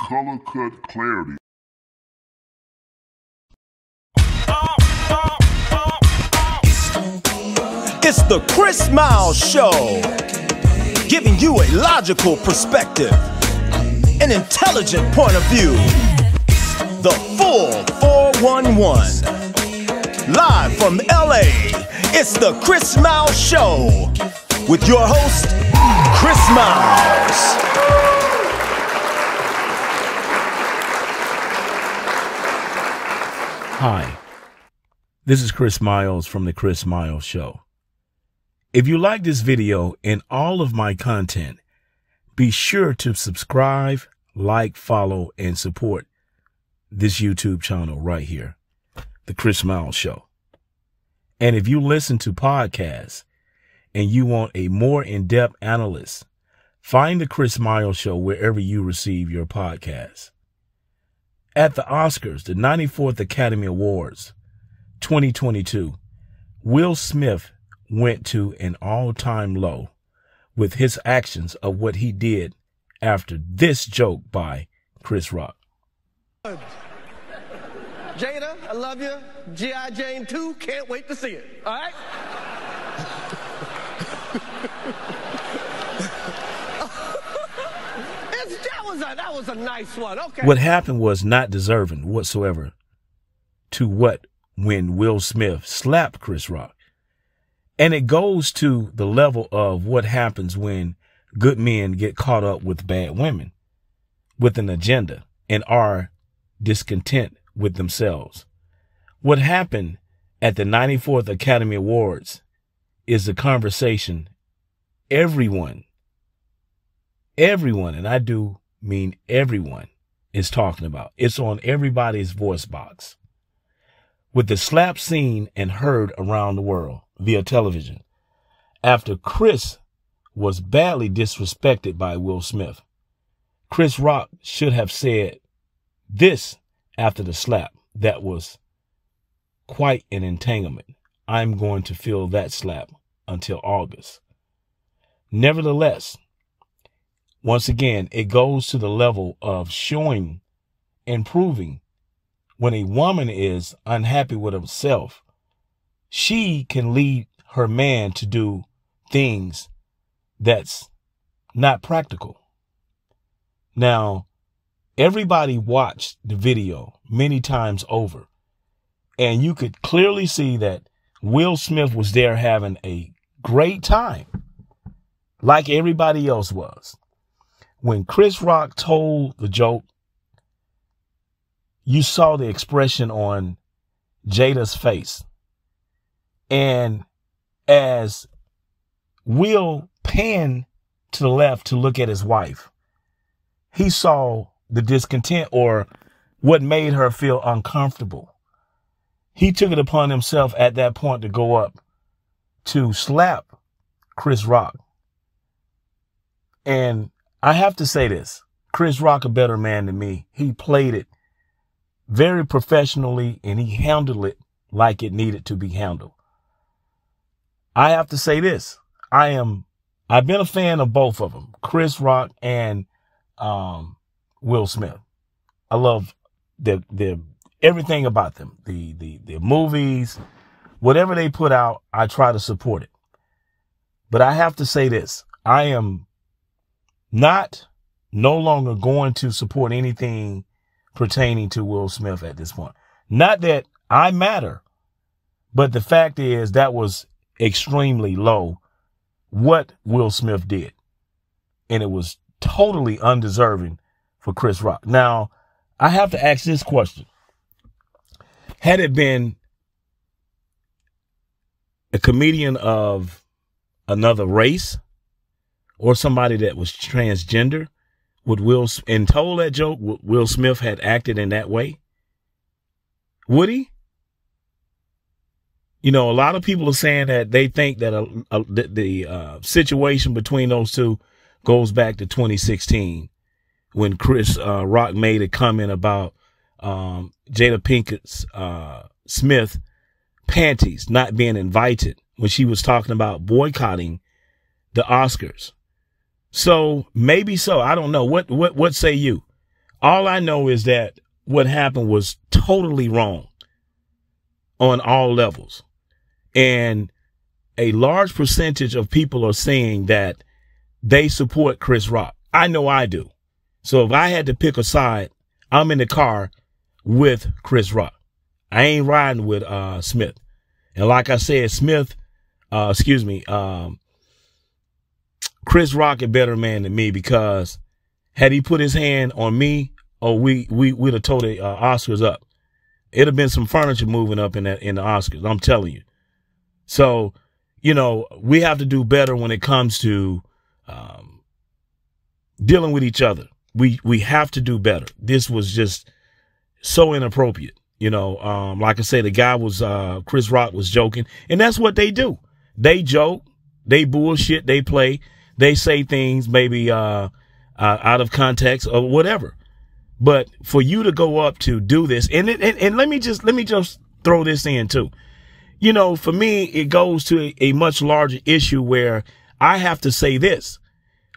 color cut clarity. It's the Chris Miles Show, giving you a logical perspective, an intelligent point of view. The full 411. Live from LA, it's the Chris Miles Show with your host, Chris Miles. Hi, this is Chris Miles from the Chris Miles Show. If you like this video and all of my content, be sure to subscribe, like, follow, and support this YouTube channel right here, the Chris Miles Show. And if you listen to podcasts and you want a more in-depth analysis, find the Chris Miles Show wherever you receive your podcasts. At the Oscars, the 94th Academy Awards 2022, Will Smith went to an all-time low with his actions of what he did after this joke by Chris Rock. Jada, I love you. G.I. Jane 2, can't wait to see it. All right? That was a nice one. Okay. What happened was not deserving whatsoever to when Will Smith slapped Chris Rock. And it goes to the level of what happens when good men get caught up with bad women with an agenda and are discontent with themselves. What happened at the 94th Academy Awards is a conversation everyone, and I do mean everyone, is talking about. It's on everybody's voice box. With the slap seen and heard around the world via television, after Chris was badly disrespected by Will Smith, Chris Rock should have said this after the slap. That was quite an entanglement. I'm going to feel that slap until August. Nevertheless, once again, it goes to the level of showing and proving when a woman is unhappy with herself, she can lead her man to do things that's not practical. Now, everybody watched the video many times over, and you could clearly see that Will Smith was there having a great time, like everybody else was. When Chris Rock told the joke, you saw the expression on Jada's face. And as Will panned to the left to look at his wife, he saw the discontent or what made her feel uncomfortable. He took it upon himself at that point to go up to slap Chris Rock. And I have to say this, Chris Rock, a better man than me. He played it very professionally and he handled it like it needed to be handled. I have to say this. I've been a fan of both of them, Chris Rock and Will Smith. I love everything about them. The movies, whatever they put out, I try to support it. But I have to say this. I am no longer going to support anything pertaining to Will Smith at this point. Not that I matter, but the fact is that was extremely low what Will Smith did. And it was totally undeserving for Chris Rock. Now, I have to ask this question. Had it been a comedian of another race, or somebody that was transgender, and told that joke, would Will Smith had acted in that way? Would he? You know, a lot of people are saying that they think that the situation between those two goes back to 2016 when Chris Rock made a comment about Jada Pinkett Smith panties not being invited when she was talking about boycotting the Oscars. So maybe so. I don't know. What say you? All I know is that what happened was totally wrong on all levels. And a large percentage of people are saying that they support Chris Rock. I know I do. So if I had to pick a side, I'm in the car with Chris Rock. I ain't riding with Smith. And like I said, Chris Rock a better man than me, because had he put his hand on me, we'd have tore the Oscars up. It'd have been some furniture moving up in the Oscars. I'm telling you. So, you know, we have to do better when it comes to dealing with each other. We have to do better. This was just so inappropriate. You know, like I said, the guy was Chris Rock was joking, and that's what they do. They joke, they bullshit, they play, they say things maybe out of context or whatever. But for you to go up to do this, and let me just throw this in too. You know, for me, it goes to a much larger issue where I have to say this.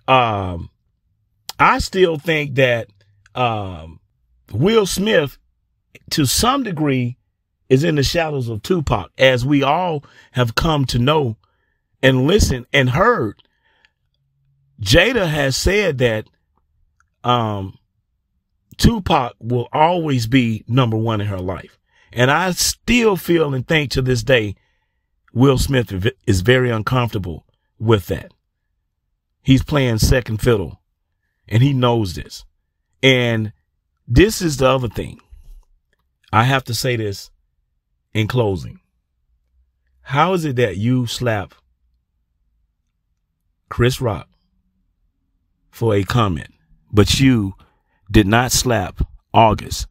I still think that Will Smith, to some degree, is in the shadows of Tupac, as we all have come to know and listen and heard. Jada has said that Tupac will always be number one in her life. And I still feel and think to this day, Will Smith is very uncomfortable with that. He's playing second fiddle, and he knows this. And this is the other thing. I have to say this in closing. How is it that you slap Chris Rock for a comment, but you did not slap August,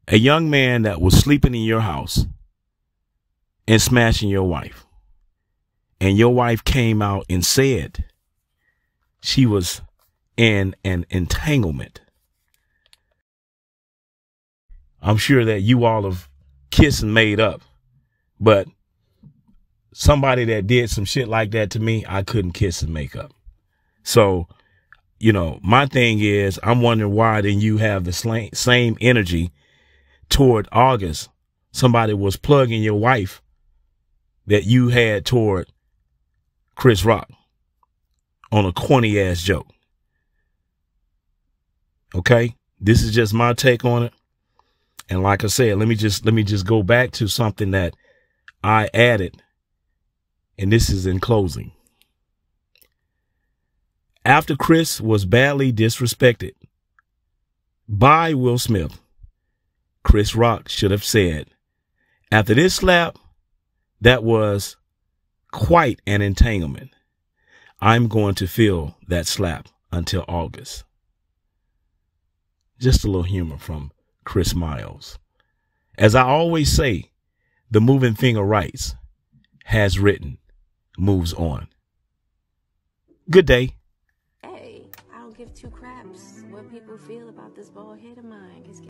a young man that was sleeping in your house and smashing your wife? And your wife came out and said she was in an entanglement. I'm sure that you all have kissed and made up, but somebody that did some shit like that to me, I couldn't kiss and make up. So, you know, my thing is, I'm wondering why then you have the same energy toward August. Somebody was plugging your wife that you had toward Chris Rock on a corny ass joke. Okay, this is just my take on it. And like I said, let me just go back to something that I added, and this is in closing. After Chris was badly disrespected by Will Smith, Chris Rock should have said, after this slap, that was quite an entanglement. I'm going to feel that slap until August. Just a little humor from Chris Miles. As I always say, the moving finger writes, has written, moves on. Good day. Hey, I don't give two craps what people feel about this bald head of mine.